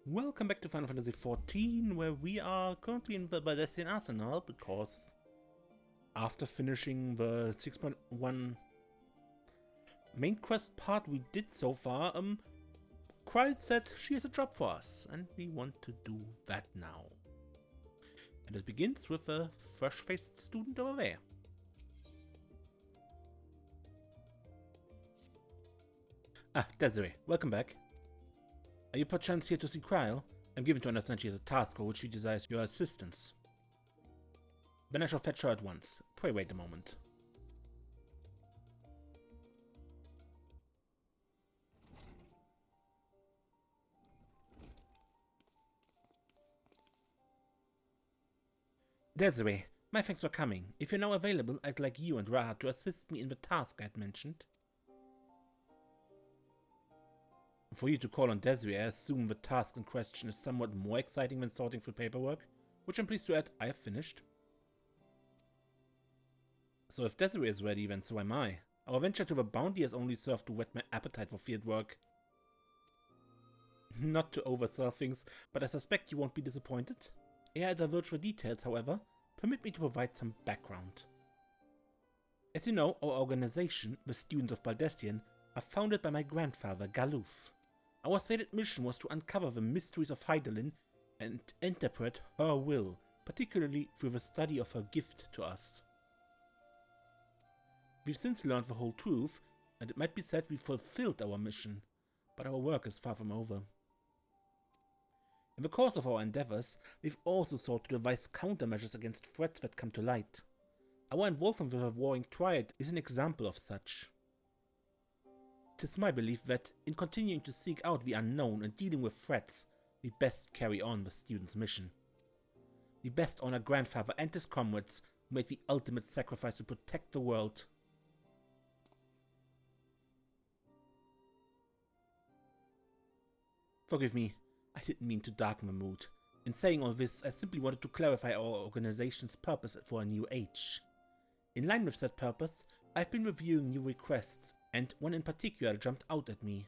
Welcome back to Final Fantasy XIV, where we are currently in the Baldestian Arsenal, because after finishing the 6.1 main quest part we did so far, Krile said she has a job for us, and we want to do that now. And it begins with a fresh-faced student over there. Ah, Desiree, welcome back. Are you perchance here to see Krile? I'm given to understand she has a task for which she desires your assistance. Then I shall fetch her at once. Pray wait a moment. Desiree, my thanks for coming. If you're now available, I'd like you and Raha to assist me in the task I had mentioned. For you to call on Desiree, I assume the task in question is somewhat more exciting than sorting through paperwork, which I'm pleased to add I have finished. So if Desiree is ready, then so am I. Our venture to the bounty has only served to whet my appetite for field work. Not to oversell things, but I suspect you won't be disappointed. Ere I divulge the details, however, permit me to provide some background. As you know, our organization, the Students of Baldestian, are founded by my grandfather, Galuf. Our stated mission was to uncover the mysteries of Hydaelyn and interpret her will, particularly through the study of her gift to us. We've since learned the whole truth, and it might be said we fulfilled our mission, but our work is far from over. In the course of our endeavors, we've also sought to devise countermeasures against threats that come to light. Our involvement with the Warring Triad is an example of such. 'Tis my belief that, in continuing to seek out the unknown and dealing with threats, we best carry on the student's mission. We best honor grandfather and his comrades who made the ultimate sacrifice to protect the world. Forgive me, I didn't mean to darken the mood. In saying all this, I simply wanted to clarify our organization's purpose for a new age. In line with that purpose, I've been reviewing new requests, and one in particular jumped out at me.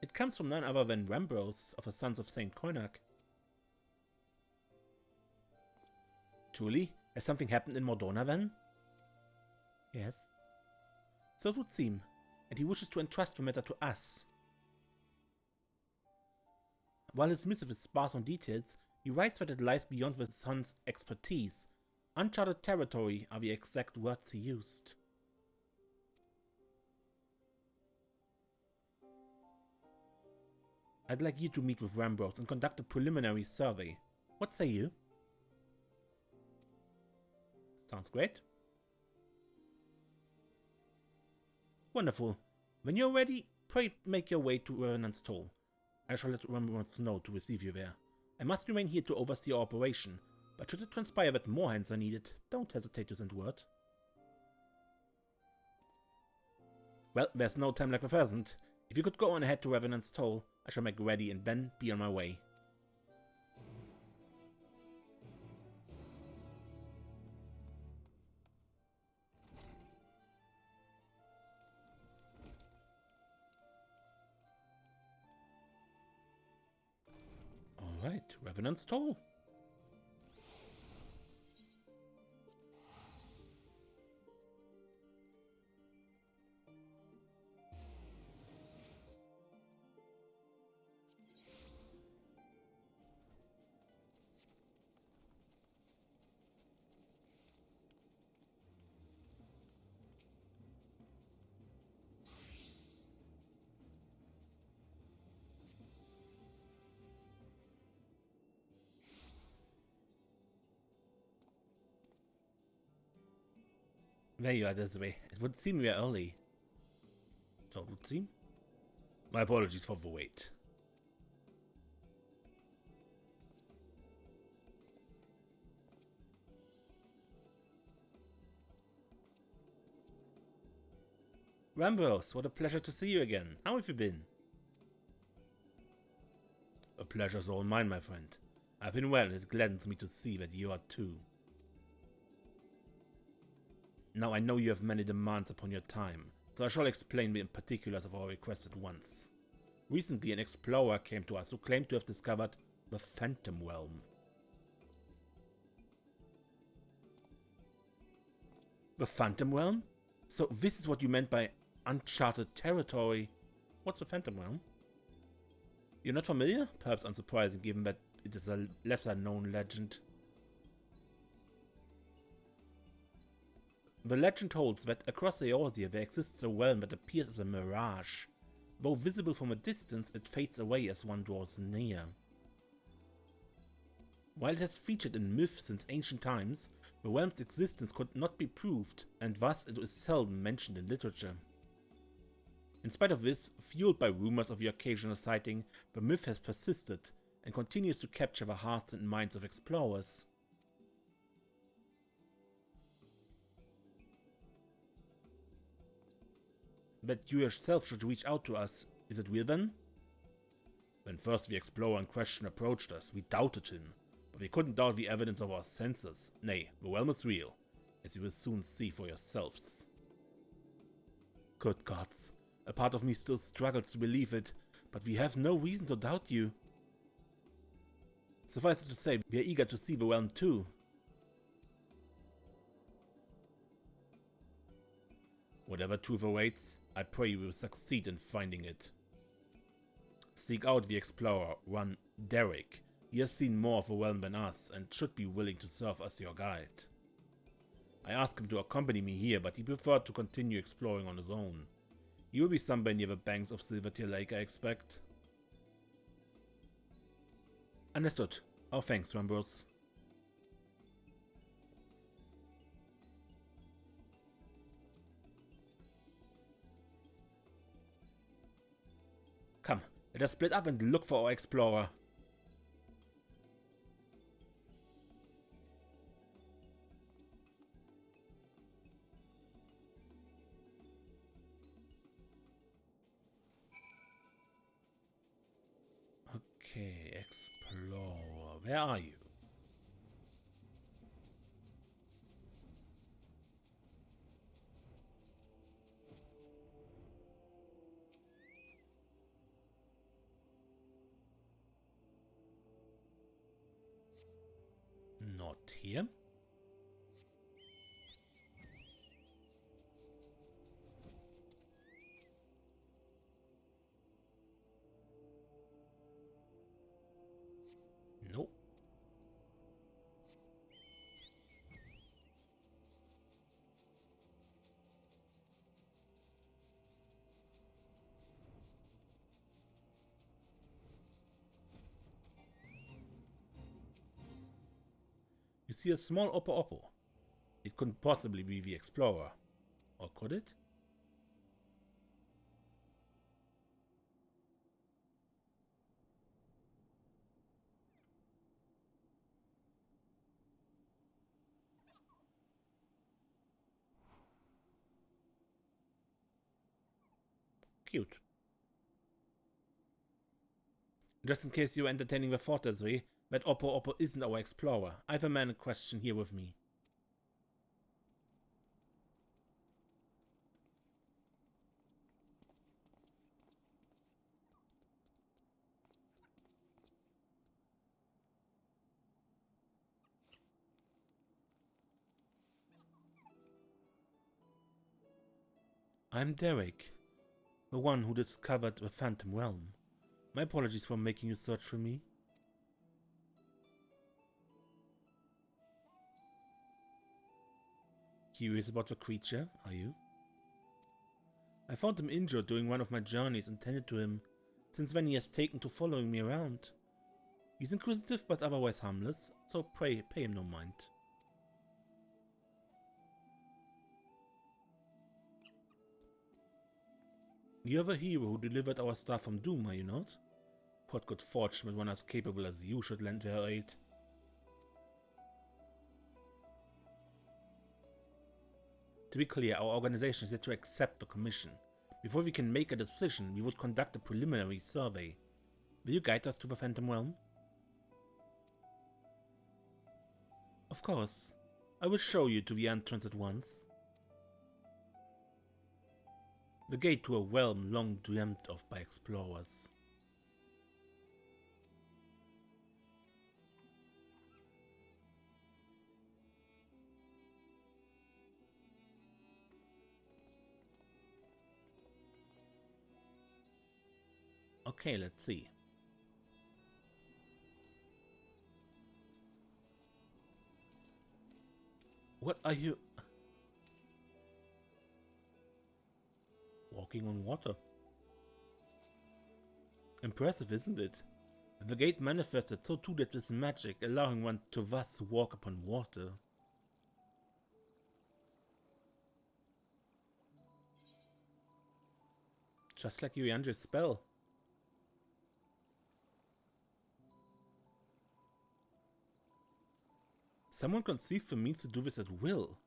It comes from none other than Rambrose of the Sons of Saint Koinak. Truly? Has something happened in Mor Dhona then? Yes. So it would seem, and he wishes to entrust the matter to us. While his missive is sparse on details, he writes that it lies beyond the son's expertise. Uncharted territory are the exact words he used. I'd like you to meet with Rambrose and conduct a preliminary survey. What say you? Sounds great. Wonderful. When you're ready, pray make your way to Revenant's Toll. I shall let Rambrose know to receive you there. I must remain here to oversee your operation, but should it transpire that more hands are needed, don't hesitate to send word. Well, there's no time like the present. If you could go on ahead to Revenant's Toll, I shall make ready and then be on my way. Alright, Revenant's Toll. There you are, Desiree. It would seem we are early. So it would seem. My apologies for the wait. Rambrose, what a pleasure to see you again. How have you been? A pleasure's all mine, my friend. I've been well, and it gladdens me to see that you are too. Now I know you have many demands upon your time, so I shall explain the particulars of our request at once. Recently, an explorer came to us who claimed to have discovered the Phantom Realm. The Phantom Realm? So this is what you meant by uncharted territory. What's the Phantom Realm? You're not familiar? Perhaps unsurprising, given that it is a lesser-known legend. The legend holds that across Eorzea there exists a realm that appears as a mirage. Though visible from a distance, it fades away as one draws near. While it has featured in myth since ancient times, the realm's existence could not be proved, and thus it is seldom mentioned in literature. In spite of this, fueled by rumors of the occasional sighting, the myth has persisted and continues to capture the hearts and minds of explorers. That you yourself should reach out to us, is it real then? When first the explorer in question approached us, we doubted him, but we couldn't doubt the evidence of our senses. Nay, the realm is real, as you will soon see for yourselves. Good gods, a part of me still struggles to believe it, but we have no reason to doubt you. Suffice it to say, we are eager to see the realm too. Whatever truth awaits, I pray you will succeed in finding it. Seek out the explorer, one Derek. He has seen more of the realm than us and should be willing to serve as your guide. I asked him to accompany me here, but he preferred to continue exploring on his own. He will be somewhere near the banks of Silvertear Lake, I expect. Understood. Our thanks, Rambros. Come, let us split up and look for our explorer. Okay, explorer, where are you? Not here. Nope. You see a small Oppo. It couldn't possibly be the explorer. Or could it? Cute. Just in case you're entertaining the thought this way, that Oppo isn't our explorer. I have a man in question here with me. I'm Derek, the one who discovered the Phantom Realm. My apologies for making you search for me. Curious about the creature, are you? I found him injured during one of my journeys and tended to him. Since then he has taken to following me around. He's inquisitive but otherwise harmless, so pray pay him no mind. You're the hero who delivered our stuff from Doom, are you not? What good fortune that one as capable as you should lend their aid. To be clear, our organization is yet to accept the commission. Before we can make a decision, we would conduct a preliminary survey. Will you guide us to the Phantom Realm? Of course. I will show you to the entrance at once. The gate to a realm long dreamt of by explorers. Okay, let's see. What are you... Walking on water. Impressive, isn't it? The gate manifested, so too did this magic, allowing one to thus walk upon water. Just like Yuyanji's spell. Someone conceived the means to do this at will.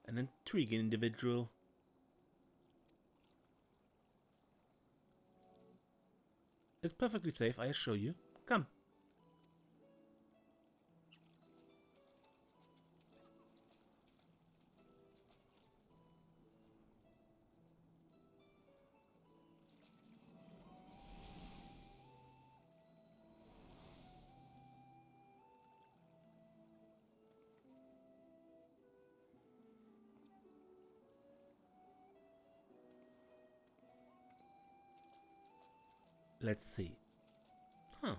An intriguing individual. It's perfectly safe, I assure you. Come. Let's see. Huh.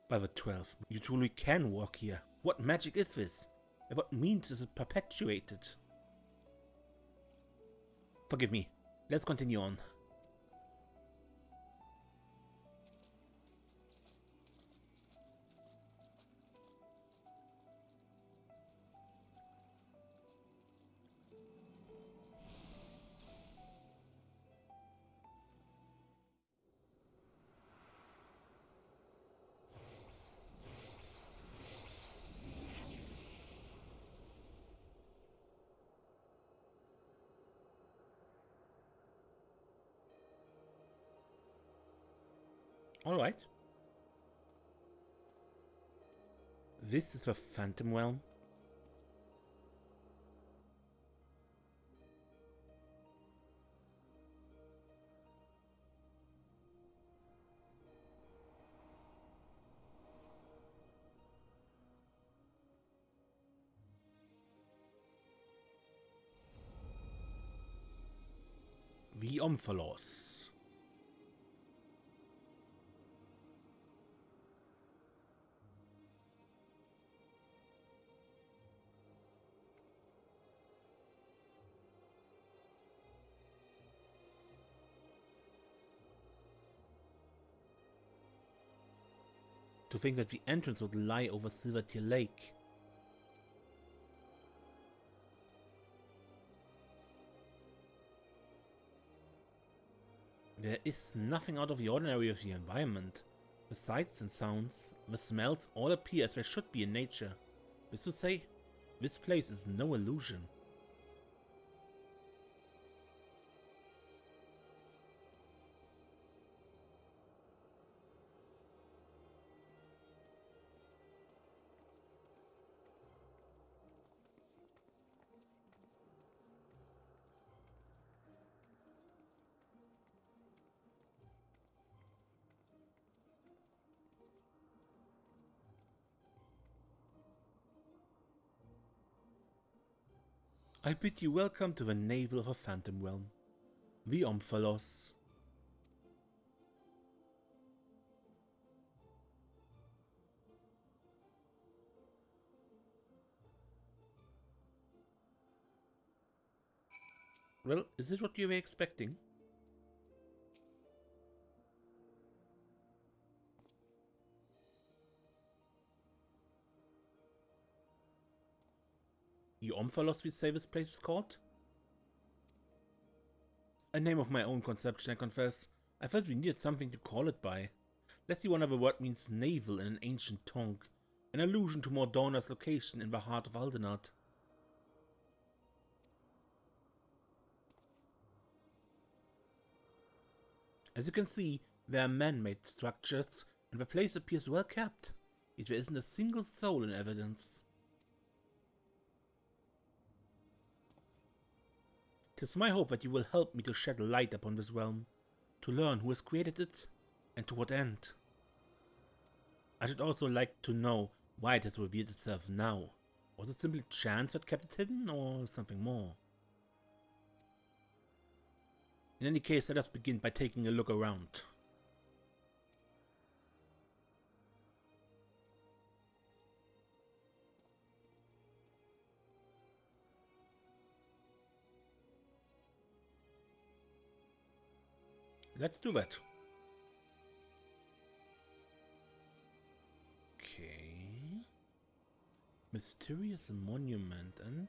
By the 12th, you truly can walk here. What magic is this? And what means is it perpetuated? Forgive me. Let's continue on. Alright. This is the Phantom Realm. The Omphalos. To think that the entrance would lie over Silvertear Lake. There is nothing out of the ordinary of the environment. The sights and sounds, the smells all appear as they should be in nature. This is to say, this place is no illusion. I bid you welcome to the navel of a Phantom Realm, the Omphalos. Well, is it what you were expecting? The Omphalos, we say this place is called? A name of my own conception, I confess. I felt we needed something to call it by. Let's see, one of the word means navel in an ancient tongue, an allusion to Mor Dhona's location in the heart of Aldenard. As you can see, there are man-made structures, and the place appears well kept, yet there isn't a single soul in evidence. 'Tis my hope that you will help me to shed light upon this realm, to learn who has created it, and to what end. I should also like to know why it has revealed itself now, Was it simply chance that kept it hidden, or something more? In any case, let us begin by taking a look around. Let's do that. Okay. Mysterious monument, and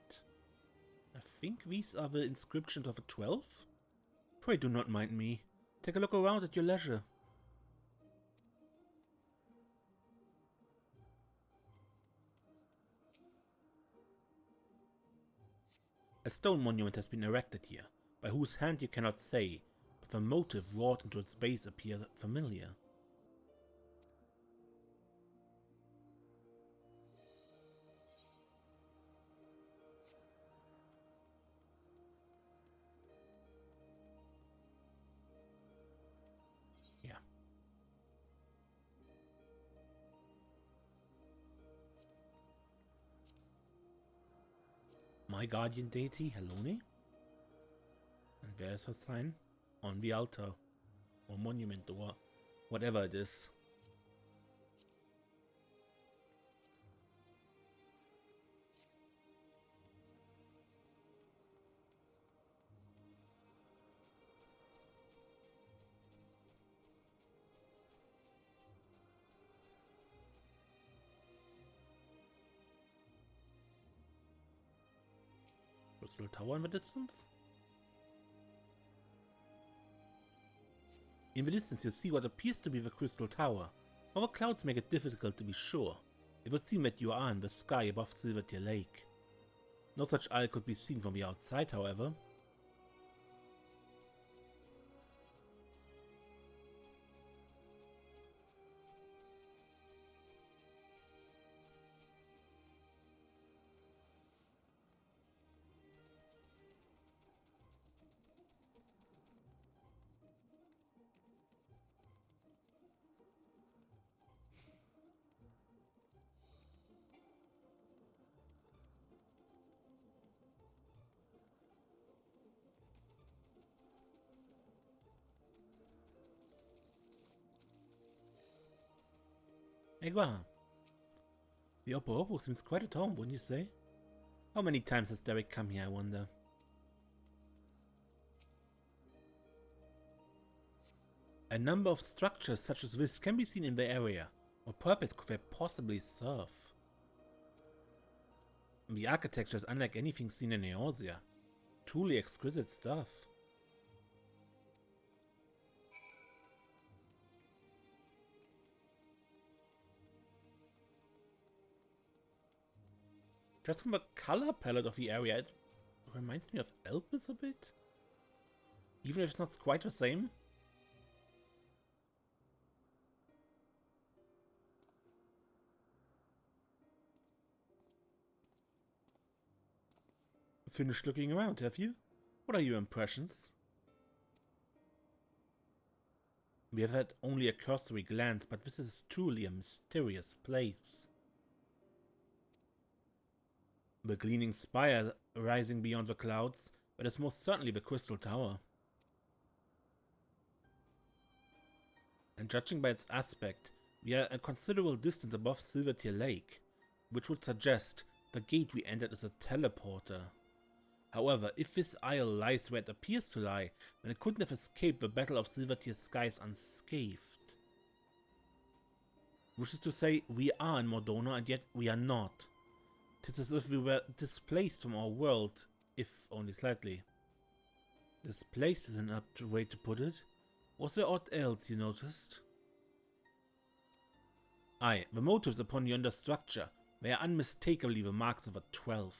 I think these are the inscriptions of a 12? Pray do not mind me. Take a look around at your leisure. A stone monument has been erected here, by whose hand you cannot say, but the motive wrought into its base appears familiar. Yeah. My guardian deity, Helone? And there's her sign on the altar, or monument, or whatever it is. Crystal tower in the distance? In the distance you see what appears to be the crystal tower. Our clouds make it difficult to be sure. It would seem that you are in the sky above Silvertear Lake. No such isle could be seen from the outside, however. Egua. The Upper Oval seems quite at home, wouldn't you say? How many times has Derek come here, I wonder? A number of structures such as this can be seen in the area. What purpose could they possibly serve? The architecture is unlike anything seen in Eorzea. Truly exquisite stuff. Just from the color palette of the area, it reminds me of Elpis a bit. Even if it's not quite the same. Finished looking around, have you? What are your impressions? We have had only a cursory glance, but this is truly a mysterious place. The gleaming spire rising beyond the clouds, but it's most certainly the Crystal Tower. And judging by its aspect, we are a considerable distance above Silvertear Lake, which would suggest the gate we entered is a teleporter. However, if this isle lies where it appears to lie, then it couldn't have escaped the Battle of Silvertear skies unscathed. Which is to say, we are in Mor Dhona and yet we are not. Tis as if we were displaced from our world, if only slightly. Displaced is an apt way to put it. Was there aught else you noticed? Aye, the motives upon yonder structure, they are unmistakably the marks of a 12.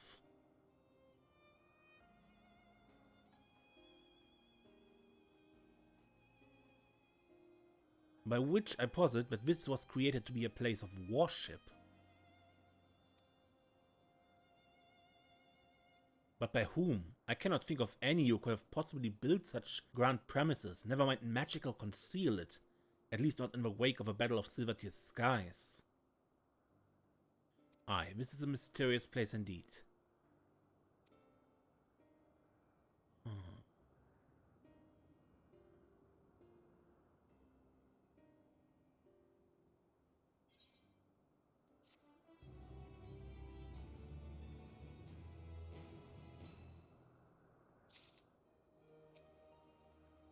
By which I posit that this was created to be a place of worship. But by whom? I cannot think of any who could have possibly built such grand premises, never mind magical conceal it, at least not in the wake of a battle of Silvertear skies. Aye, this is a mysterious place indeed.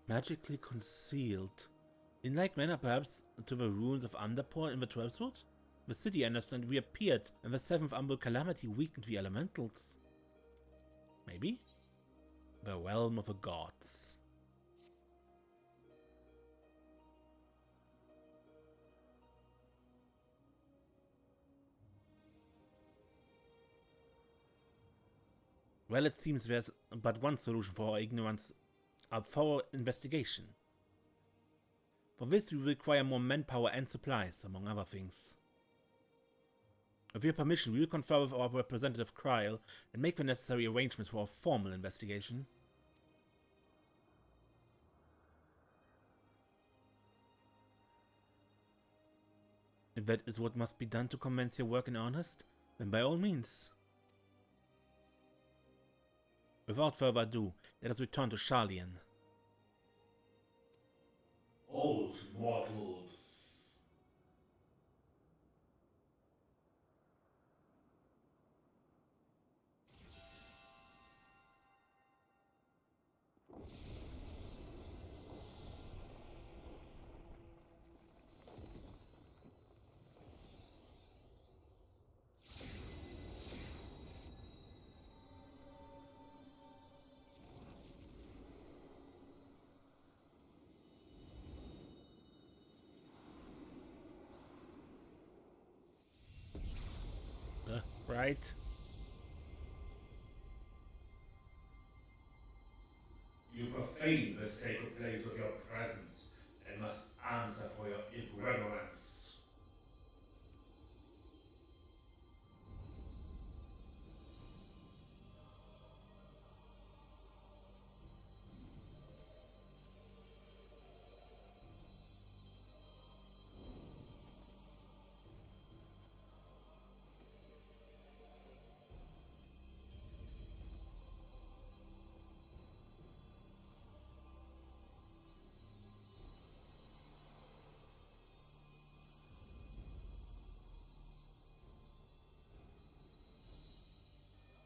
Magically concealed. In like manner, perhaps, to the ruins of Underport in the 12th Wood? The city, I understand, reappeared, and the 7th Umbral Calamity weakened the elementals. Maybe? The realm of the gods. Well, it seems there's but one solution for our ignorance, a thorough investigation. For this, we require more manpower and supplies, among other things. With your permission, we will confer with our representative Krile and make the necessary arrangements for a formal investigation. If that is what must be done to commence your work in earnest, then by all means. Without further ado, let us return to Sharlayan. Old mortals. Right? You profane the sacred place with your presence and must answer for your irreverence.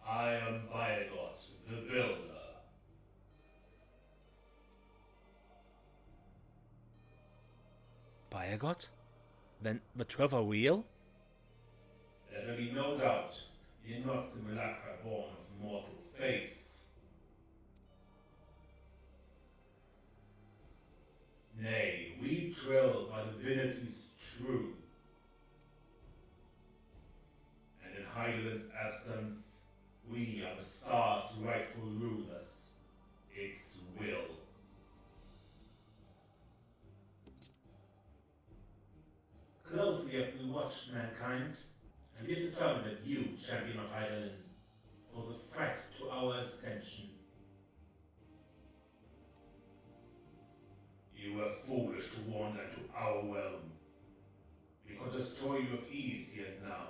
I am Byagot, the Builder. Byagot? Then the 12 are real? Let there be no doubt, ye are not simulacra born of mortal faith. Nay, we 12 are divinities true. And in Heidelin's absence, we are the star's rightful rulers, its will. Closely have we watched mankind, and we have determined that you, champion of Heidelin, pose a threat to our ascension. You were foolish to wander into our realm. We could destroy you with ease here and now,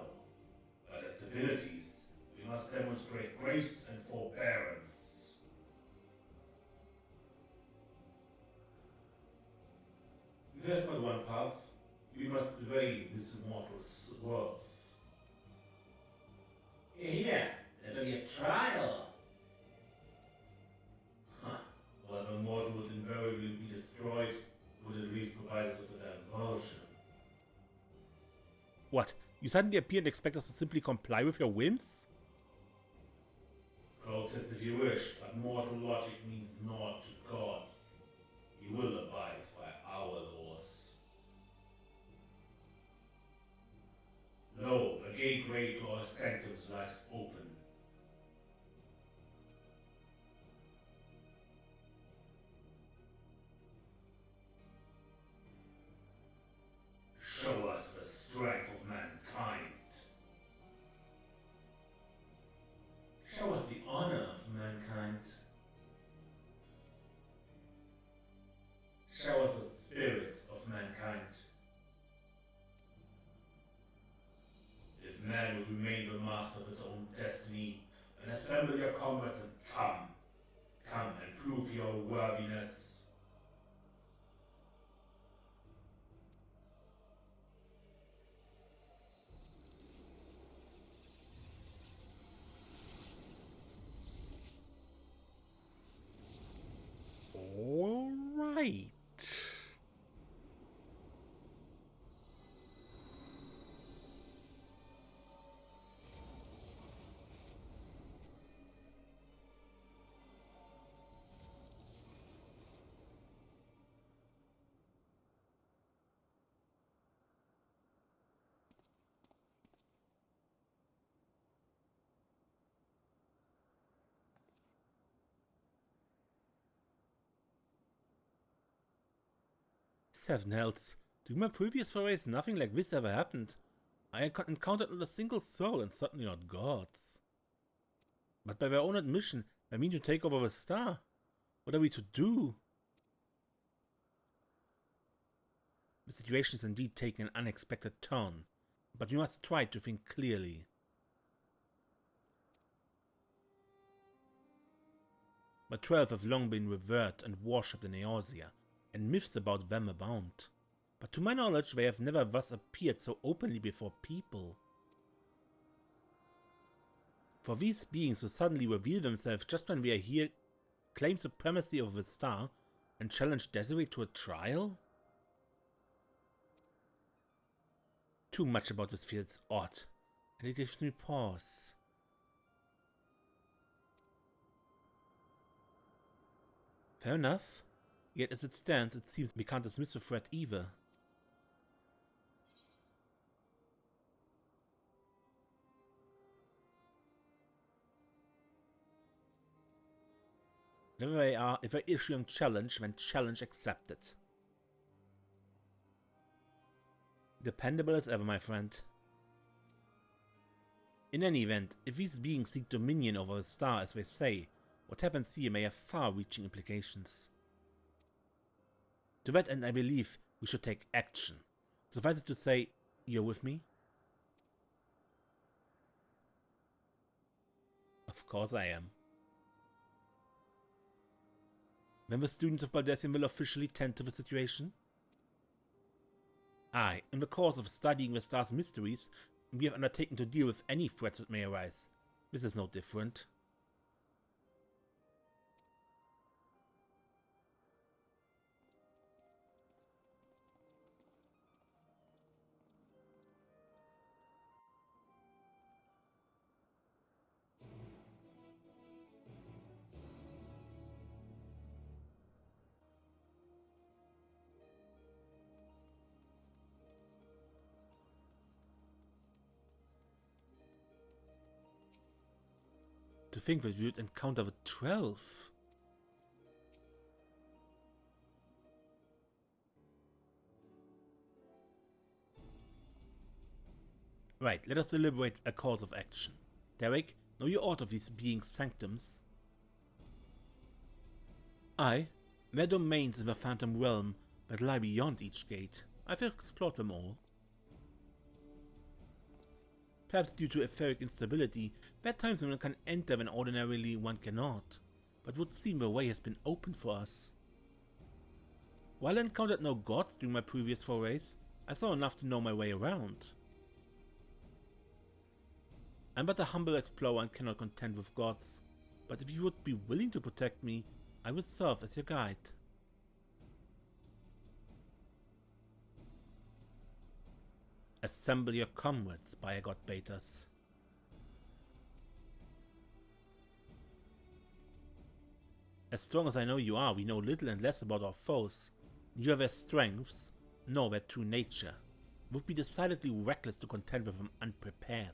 but as divinities, we must demonstrate grace and forbearance. There's but one path. We must evade this mortal's worth. Here, there'll be a trial. While the mortal would invariably be destroyed, would at least provide us with a diversion. What? You suddenly appear and expect us to simply comply with your whims? Protest if you wish, but mortal logic means naught to gods. You will abide by our laws. Lo, the gateway to our sanctums lies open. Show us the strength of mankind. Show us the honor of mankind. Show us the spirit of mankind. If man would remain comrades, and come. Come and prove your worthiness. All right. Seven hells. During my previous forays, nothing like this ever happened. I encountered not a single soul, and certainly not gods. But by their own admission, I mean to take over the star. What are we to do? The situation is indeed taking an unexpected turn, but we must try to think clearly. The 12 have long been revered and worshipped in Eorzea, and myths about them abound. But to my knowledge, they have never thus appeared so openly before people. For these beings to suddenly reveal themselves just when we are here, claim supremacy over the star, and challenge Desiree to a trial? Too much about this feels odd, and it gives me pause. Fair enough, yet as it stands, it seems we can't dismiss the threat either. Whatever they are, if I issue a challenge, then challenge accepted. Dependable as ever, my friend. In any event, if these beings seek dominion over the star as they say, what happens here may have far-reaching implications. To that end, I believe we should take action. Suffice it to say, you're with me? Of course I am. When the students of Baldesion will officially tend to the situation? Aye, in the course of studying the star's mysteries, we have undertaken to deal with any threats that may arise. This is no different. To think that we would encounter the 12. Right, let us deliberate a course of action. Derek, know you aught of these beings' sanctums? Aye, their domains in the Phantom Realm that lie beyond each gate. I've explored them all. Perhaps due to etheric instability, there are times when one can enter when ordinarily one cannot, but would seem the way has been opened for us. While I encountered no gods during my previous forays, I saw enough to know my way around. I'm but a humble explorer and cannot contend with gods, but if you would be willing to protect me, I will serve as your guide. Assemble your comrades, by God Betas. As strong as I know you are, we know little and less about our foes, neither their strengths, nor their true nature. It would be decidedly reckless to contend with them unprepared.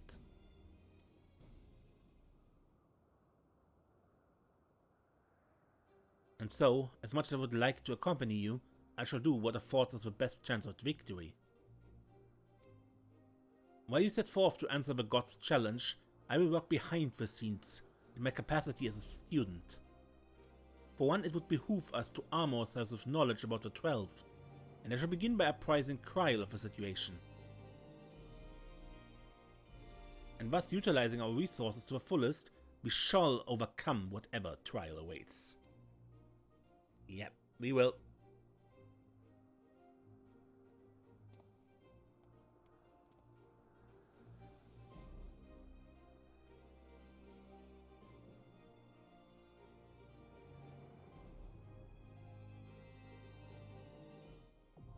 And so, as much as I would like to accompany you, I shall do what affords us the best chance of victory. While you set forth to answer the god's challenge, I will work behind the scenes, in my capacity as a student. For one, it would behoove us to arm ourselves with knowledge about the 12, and I shall begin by apprising Krile of the situation, and thus utilizing our resources to the fullest We shall overcome whatever trial awaits. Yep, we will.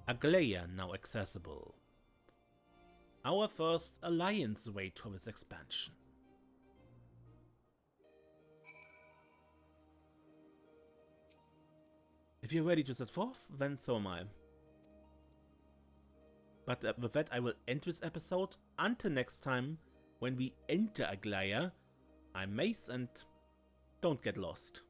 Aglaia now accessible. Our first alliance wait for its expansion. If you're ready to set forth, then so am I. But with that, I will end this episode. Until next time, when we enter Aglaia, I'm Mace and don't get lost.